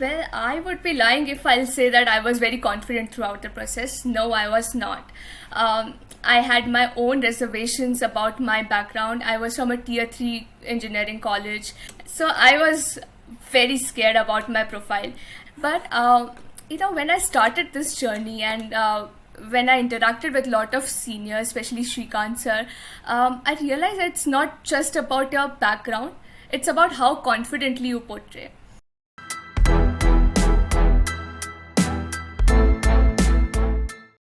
Well, I would be lying if I'll say that I was very confident throughout the process. No, I was not. I had my own reservations about my background. I was from a tier 3 engineering college. So I was very scared about my profile. But, when I started this journey and when I interacted with a lot of seniors, especially Shrikant sir, I realized it's not just about your background, it's about how confidently you portray.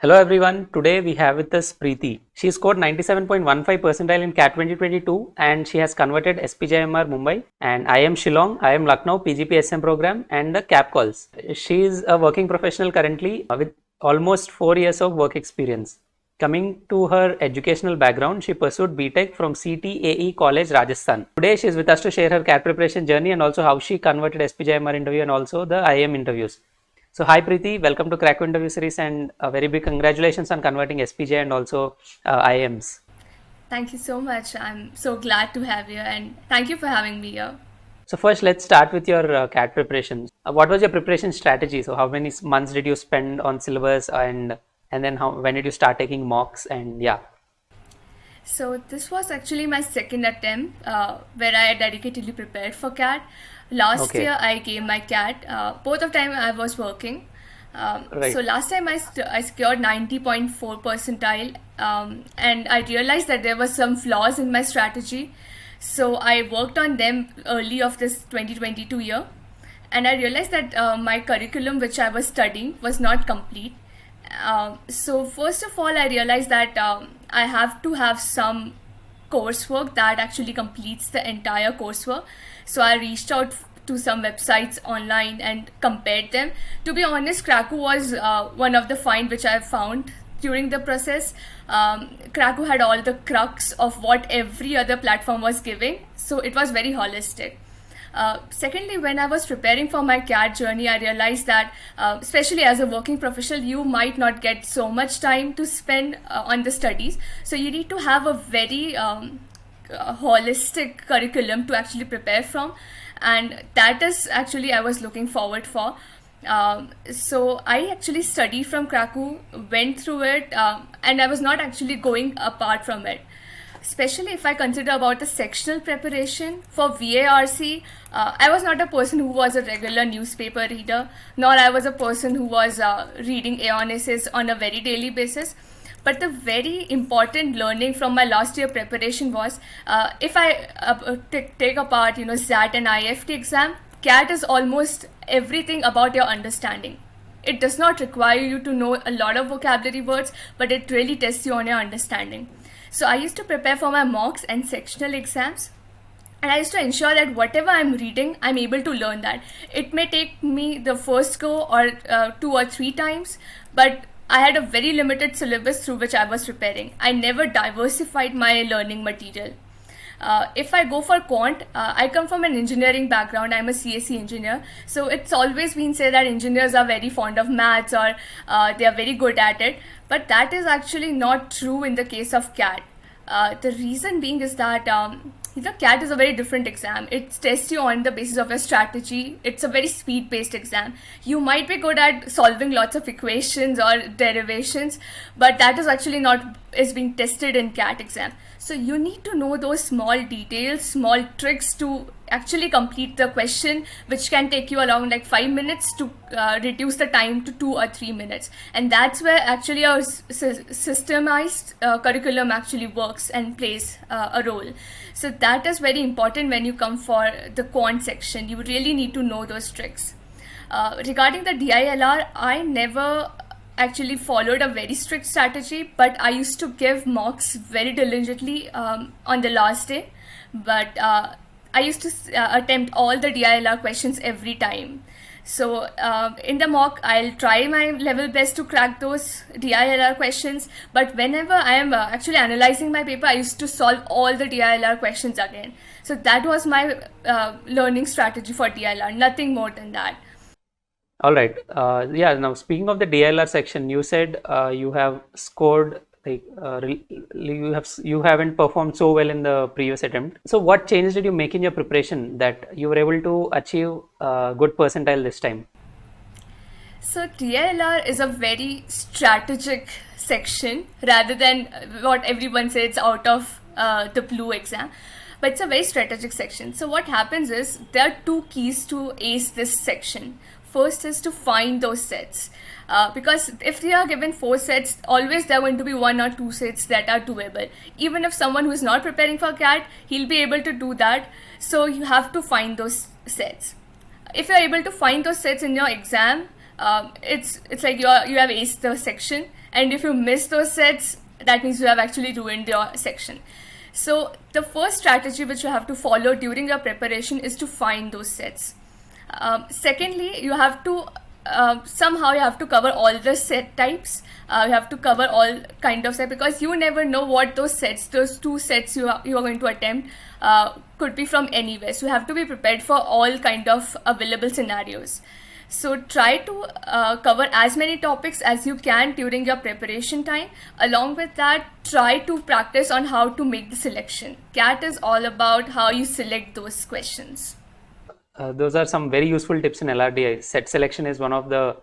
Hello everyone, today we have with us Preety. She scored 97.15 percentile in CAT 2022 and she has converted SPJIMR Mumbai and I am Shillong, I am Lucknow PGP SM program and the CAP calls. She is a working professional currently with almost 4 years of work experience. Coming to her educational background, she pursued Btech from CTAE College, Rajasthan. Today she is with us to share her CAT preparation journey and also how she converted SPJIMR interview and also the IIM interviews. So hi Preety, welcome to Crack Interview series and a very big congratulations on converting SPJ and also IIMs. Thank you so much. I'm so glad to have you and thank you for having me here. So first let's start with your CAT preparations. What was your preparation strategy? So how many months did you spend on syllabus and then when did you start taking mocks and yeah. So this was actually my second attempt where I dedicatedly prepared for CAT. Last year I gave my CAT. Both of time I was working. So last time I secured 90.4 percentile and I realized that there were some flaws in my strategy. So I worked on them early of this 2022 year and I realized that my curriculum which I was studying was not complete. So first of all, I realized that I have to have some coursework that actually completes the entire coursework. So I reached out to some websites online and compared them. To be honest, Krakow was one of the find which I found during the process. Krakow had all the crux of what every other platform was giving. So it was very holistic. Secondly, when I was preparing for my CAT journey, I realized that, especially as a working professional, you might not get so much time to spend on the studies. So you need to have a very holistic curriculum to actually prepare from. And that is actually I was looking forward for. So I actually studied from Krakow, went through it, and I was not actually going apart from it. Especially if I consider about the sectional preparation for VARC, I was not a person who was a regular newspaper reader, nor I was a person who was reading Aeon essays on a very daily basis. But the very important learning from my last year preparation was, if I take apart, SAT and IFT exam, CAT is almost everything about your understanding. It does not require you to know a lot of vocabulary words, but it really tests you on your understanding. So I used to prepare for my mocks and sectional exams. And I used to ensure that whatever I'm reading, I'm able to learn that. It may take me the first go or 2 or 3 times, but I had a very limited syllabus through which I was preparing. I never diversified my learning material. If I go for quant, I come from an engineering background. I'm a CSE engineer. So it's always been said that engineers are very fond of maths or they are very good at it. But that is actually not true in the case of CAT. The reason being is that CAT is a very different exam. It tests you on the basis of your strategy. It's a very speed-based exam. You might be good at solving lots of equations or derivations, but that is actually not is being tested in CAT exam. So you need to know those small details, small tricks to actually complete the question, which can take you around like 5 minutes to reduce the time to 2 or 3 minutes. And that's where actually our systemized curriculum actually works and plays a role. So that is very important when you come for the quant section. You really need to know those tricks. Regarding the DILR, I never actually followed a very strict strategy, but I used to give mocks very diligently on the last day. But I used to attempt all the DILR questions every time. So in the mock, I'll try my level best to crack those DILR questions. But whenever I am actually analyzing my paper, I used to solve all the DILR questions again. So that was my learning strategy for DILR, nothing more than that. All right. Yeah. Now, speaking of the DLR section, you said you have scored like you haven't performed so well in the previous attempt. So what changes did you make in your preparation that you were able to achieve a good percentile this time? So TLR is a very strategic section rather than what everyone says it's out of the blue exam. But it's a very strategic section. So what happens is there are two keys to ace this section. First is to find those sets. Because if you are given 4 sets, always there are going to be 1 or 2 sets that are doable. Even if someone who is not preparing for CAT, he'll be able to do that. So you have to find those sets. If you're able to find those sets in your exam, it's like you have aced the section, and if you miss those sets, that means you have actually ruined your section. So the first strategy which you have to follow during your preparation is to find those sets. Secondly, you have to somehow you have to cover all the set types. You have to cover all kind of set, because you never know what those 2 sets you are going to attempt could be from anywhere. So you have to be prepared for all kind of available scenarios. So try to cover as many topics as you can during your preparation time. Along with that, try to practice on how to make the selection. CAT is all about how you select those questions. Those are some very useful tips in LRDI. Set selection is one of the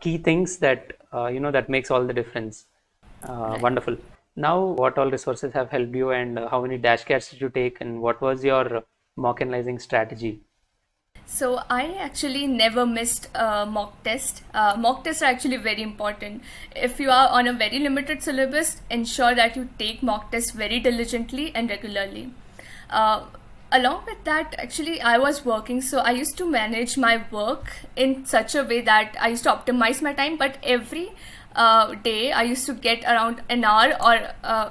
key things that that makes all the difference. Right. Wonderful. Now, what all resources have helped you, and how many dash cats did you take, and what was your mock analyzing strategy? So I actually never missed a mock test. Mock tests are actually very important. If you are on a very limited syllabus, ensure that you take mock tests very diligently and regularly. Along with that, actually, I was working, so I used to manage my work in such a way that I used to optimize my time, but every day I used to get around an hour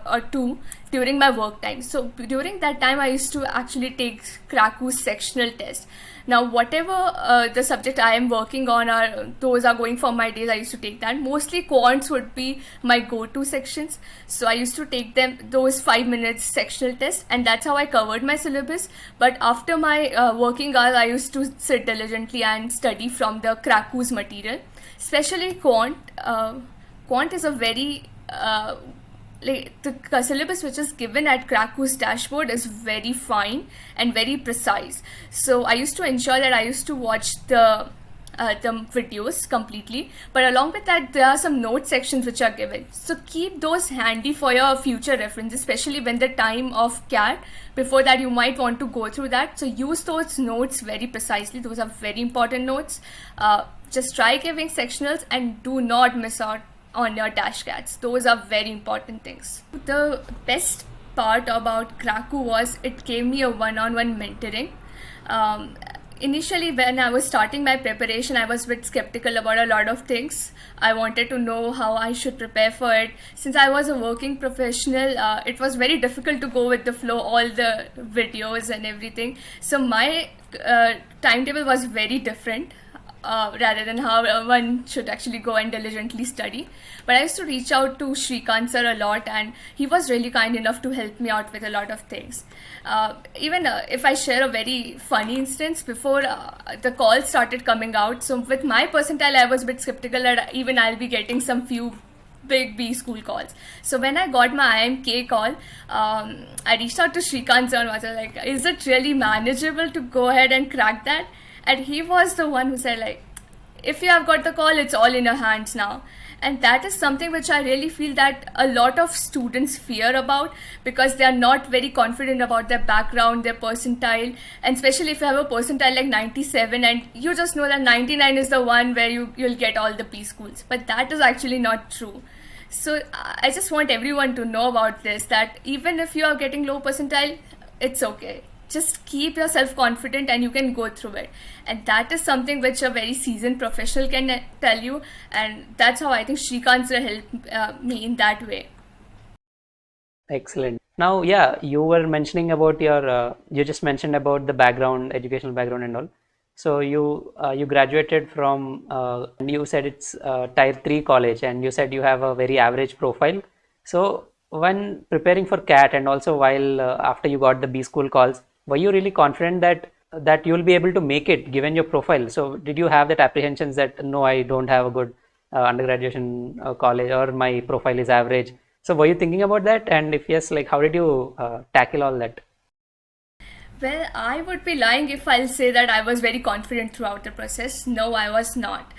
or 2 during my work time. So during that time I used to actually take Kraku's sectional test. Now whatever the subject I am working on, those are going for my days, I used to take that. Mostly quants would be my go-to sections, so I used to take those 5 minutes sectional test, and that's how I covered my syllabus. But after my working hours, I used to sit diligently and study from the Kraku's material. Especially quant. Quant is a very the syllabus which is given at Kraku's dashboard is very fine and very precise. So I used to ensure that I used to watch the videos completely, but along with that there are some note sections which are given. So keep those handy for your future reference, especially when the time of CAT, before that you might want to go through that. So use those notes very precisely. Those are very important notes. Just try giving sectionals and do not miss out on your dash cats. Those are very important things. The best part about Kraku was it gave me a one-on-one mentoring. Initially, when I was starting my preparation, I was a bit skeptical about a lot of things. I wanted to know how I should prepare for it. Since I was a working professional, it was very difficult to go with the flow, all the videos and everything. So my timetable was very different. Rather than how one should actually go and diligently study. But I used to reach out to Shrikant sir a lot, and he was really kind enough to help me out with a lot of things. Even if I share a very funny instance, before the calls started coming out, so with my percentile I was a bit skeptical that even I'll be getting some few big B school calls. So when I got my IMK call, I reached out to Shrikant sir and was like, is it really manageable to go ahead and crack that? And he was the one who said, like, if you have got the call, it's all in your hands now. And that is something which I really feel that a lot of students fear about, because they are not very confident about their background, their percentile, and especially if you have a percentile like 97 and you just know that 99 is the one where you'll get all the P schools. But that is actually not true. So I just want everyone to know about this, that even if you are getting low percentile, it's okay. Just keep yourself confident and you can go through it. And that is something which a very seasoned professional can tell you. And that's how I think Shrikant sir helped me in that way. Excellent. Now, yeah, you were mentioning about your, you just mentioned about the background, educational background and all. So you graduated from, and you said it's Tier 3 college, and you said you have a very average profile. So when preparing for CAT and also while after you got the B school calls, were you really confident that you will be able to make it given your profile? So did you have that apprehensions that no, I don't have a good undergraduation college, or my profile is average, So were you thinking about that? And if yes, like how did you tackle all that? Well, I would be lying if I'll say that I was very confident throughout the process. No, I was not.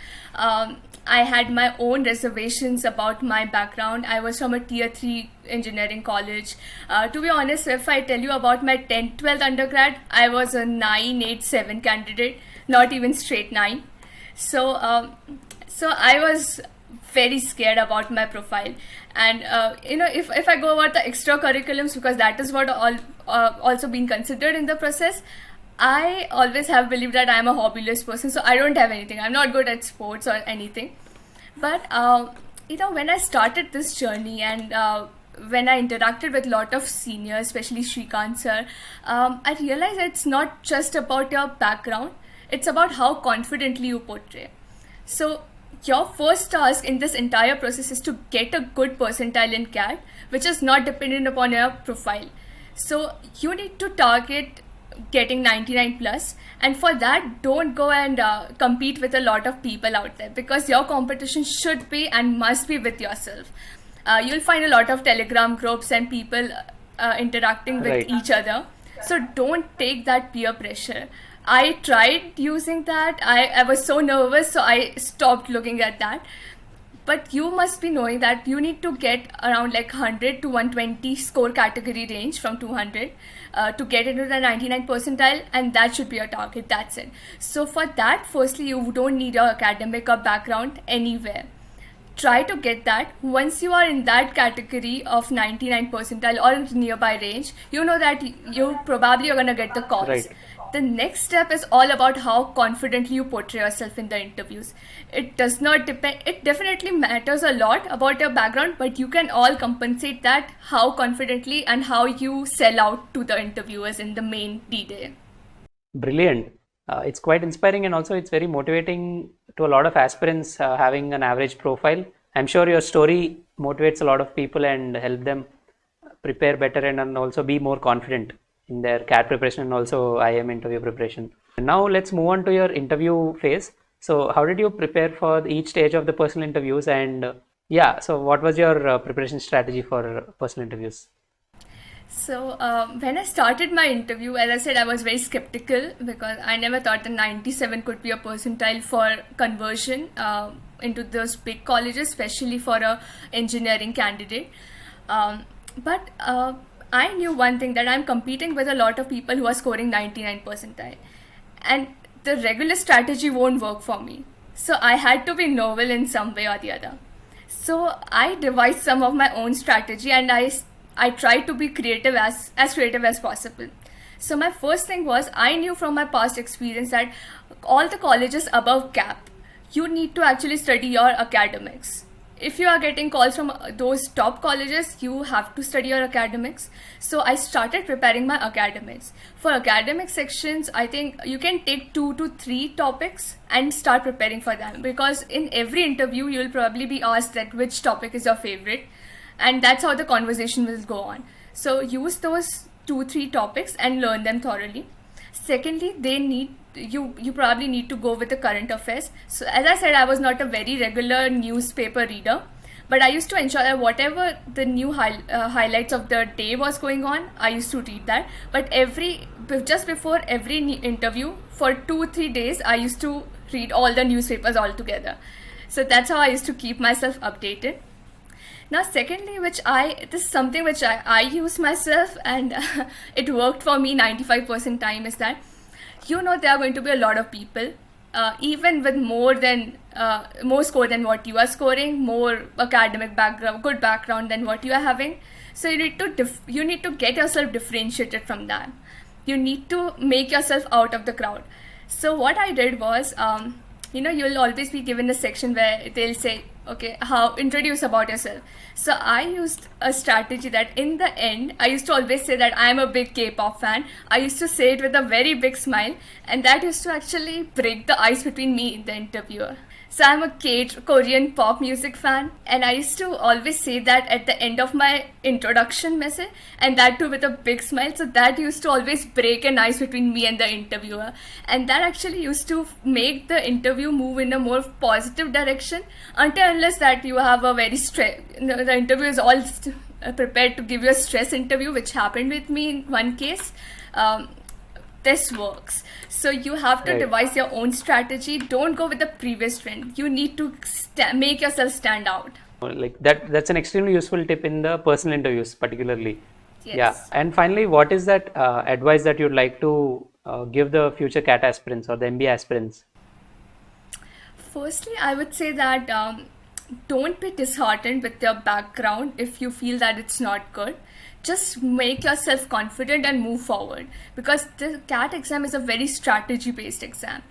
I had my own reservations about my background. I was from a tier 3 engineering college. To be honest, if I tell you about my 10th, 12th undergrad, I was a 987 candidate, not even straight 9. So I was very scared about my profile. And if I go about the extracurriculums, because that is what all also being considered in the process, I always have believed that I'm a hobbyless person, so I don't have anything. I'm not good at sports or anything. But when I started this journey, and when I interacted with a lot of seniors, especially Shrikant sir, I realized it's not just about your background, it's about how confidently you portray. So your first task in this entire process is to get a good percentile in CAT, which is not dependent upon your profile. So you need to target getting 99 plus, and for that don't go and compete with a lot of people out there, because your competition should be and must be with yourself. You'll find a lot of Telegram groups and people interacting with Right. each other, so don't take that peer pressure. I tried using that. I was so nervous, so I stopped looking at that. But you must be knowing that you need to get around like 100 to 120 score category range from 200 to get into the 99 percentile, and that should be your target. That's it. So for that, firstly, you don't need your academic or background anywhere. Try to get that. Once you are in that category of 99 percentile or nearby range, you know that you probably are going to get the calls. Right. The next step is all about how confidently you portray yourself in the interviews. It does not depend, it definitely matters a lot about your background, but you can all compensate that how confidently and how you sell out to the interviewers in the main D-Day. Brilliant. It's quite inspiring, and also it's very motivating to a lot of aspirants having an average profile. I'm sure your story motivates a lot of people and help them prepare better and also be more confident in their CAT preparation and also IM interview preparation. And now let's move on to your interview phase. So how did you prepare for each stage of the personal interviews, and so what was your preparation strategy for personal interviews? So when I started my interview, as I said, I was very skeptical because I never thought that 97 could be a percentile for conversion into those big colleges, especially for a engineering candidate. But I knew one thing, that I'm competing with a lot of people who are scoring 99 percentile, and the regular strategy won't work for me. So I had to be novel in some way or the other. So I devised some of my own strategy, and I tried to be creative as creative as possible. So my first thing was, I knew from my past experience that all the colleges above cap, you need to actually study your academics. If you are getting calls from those top colleges, you have to study your academics. So I started preparing my academics. For academic sections, I think you can take 2 to 3 topics and start preparing for them, because in every interview you'll probably be asked that which topic is your favorite, and that's how the conversation will go on. So use those 2-3 topics and learn them thoroughly. Secondly, you probably need to go with the current affairs. So as I said, I was not a very regular newspaper reader, but I used to ensure that whatever the new highlights of the day was going on, I used to read that. But just before every interview for 2-3 days, I used to read all the newspapers all together. So that's how I used to keep myself updated. Now, secondly, this is something which I use myself, and it worked for me 95% time, is that there are going to be a lot of people, even with more score than what you are scoring, more academic background, good background than what you are having. So you need to get yourself differentiated from that. You need to make yourself out of the crowd. So what I did was, you'll always be given a section where they'll say, okay, introduce about yourself. So I used a strategy that in the end, I used to always say that I'm a big K-pop fan. I used to say it with a very big smile, and that used to actually break the ice between me and the interviewer. So I'm a Korean pop music fan, and I used to always say that at the end of my introduction message, and that too with a big smile. So that used to always break an ice between me and the interviewer, and that actually used to make the interview move in a more positive direction, until unless that you have a very the interview is all prepared to give you a stress interview, which happened with me in one case, this works. So you have to devise your own strategy. Don't go with the previous trend. You need to make yourself stand out. Like that's an extremely useful tip in the personal interviews particularly. Yes. Yeah. And finally, what is that advice that you'd like to give the future CAT aspirants or the MBA aspirants? Firstly, I would say that don't be disheartened with your background if you feel that it's not good. Just make yourself confident and move forward, because the CAT exam is a very strategy based exam.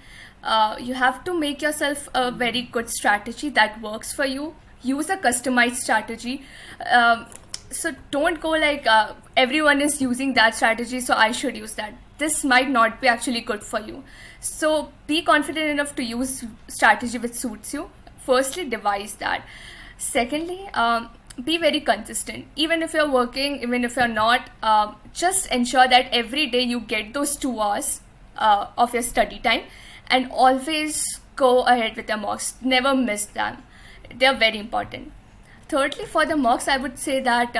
You have to make yourself a very good strategy that works for you. Use a customized strategy. So don't go like everyone is using that strategy, so I should use that. This might not be actually good for you. So be confident enough to use strategy which suits you. Firstly, devise that. Secondly, be very consistent. Even if you're working, even if you're not, just ensure that every day you get those 2 hours of your study time, and always go ahead with your mocks. Never miss them. They're very important. Thirdly, for the mocks, I would say that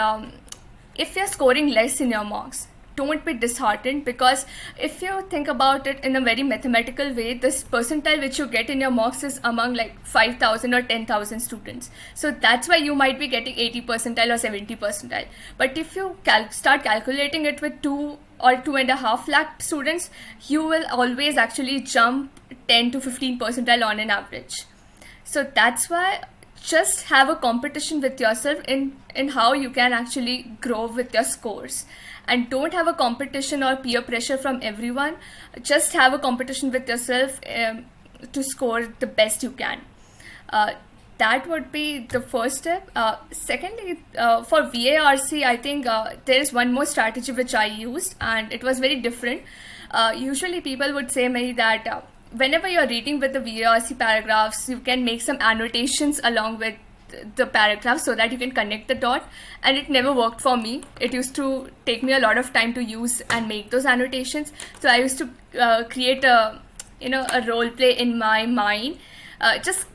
if you're scoring less in your mocks, don't be disheartened, because if you think about it in a very mathematical way, this percentile which you get in your mocks is among like 5,000 or 10,000 students. So that's why you might be getting 80 percentile or 70 percentile. But if you start calculating it with 2 or 2.5 lakh students, you will always actually jump 10 to 15 percentile on an average. So that's why just have a competition with yourself in how you can actually grow with your scores. And don't have a competition or peer pressure from everyone. Just have a competition with yourself to score the best you can. That would be the first step. Secondly, for VARC, I think there is one more strategy which I used, and it was very different. Usually people would say me that whenever you're reading with the VARC paragraphs, you can make some annotations along with the paragraph so that you can connect the dot, and it never worked for me. It used to take me a lot of time to use and make those annotations. So I used to create a role play in my mind. Just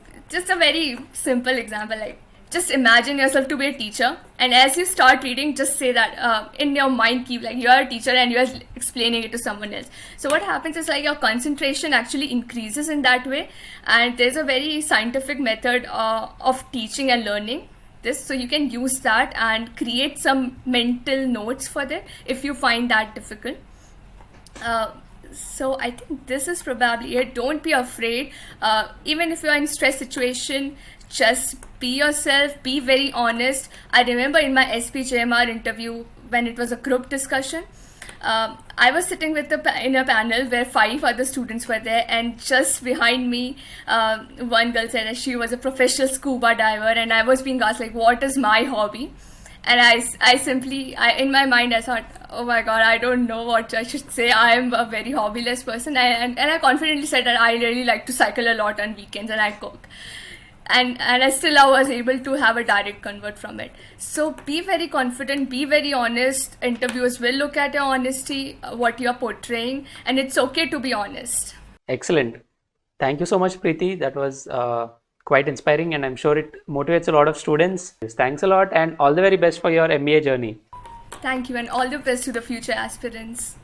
a very simple example, like just imagine yourself to be a teacher, and as you start reading, just say that in your mind, keep like you're a teacher and you're explaining it to someone else. So what happens is like your concentration actually increases in that way, and there's a very scientific method of teaching and learning this, so you can use that and create some mental notes for that if you find that difficult. So I think this is probably it. Don't be afraid. Even if you're in stress situation, just be yourself, be very honest. I remember in my SPJIMR interview, when it was a group discussion, I was sitting in a panel where 5 other students were there, and just behind me, one girl said that she was a professional scuba diver, and I was being asked like, what is my hobby? And I simply, in my mind, I thought, oh my God, I don't know what I should say. I am a very hobbyless person. And I confidently said that I really like to cycle a lot on weekends and I cook. And I was able to have a direct convert from it. So be very confident, be very honest. Interviewers will look at your honesty, what you're portraying, and it's okay to be honest. Excellent. Thank you so much, Preety. That was quite inspiring, and I'm sure it motivates a lot of students. Thanks a lot, and all the very best for your MBA journey. Thank you, and all the best to the future aspirants.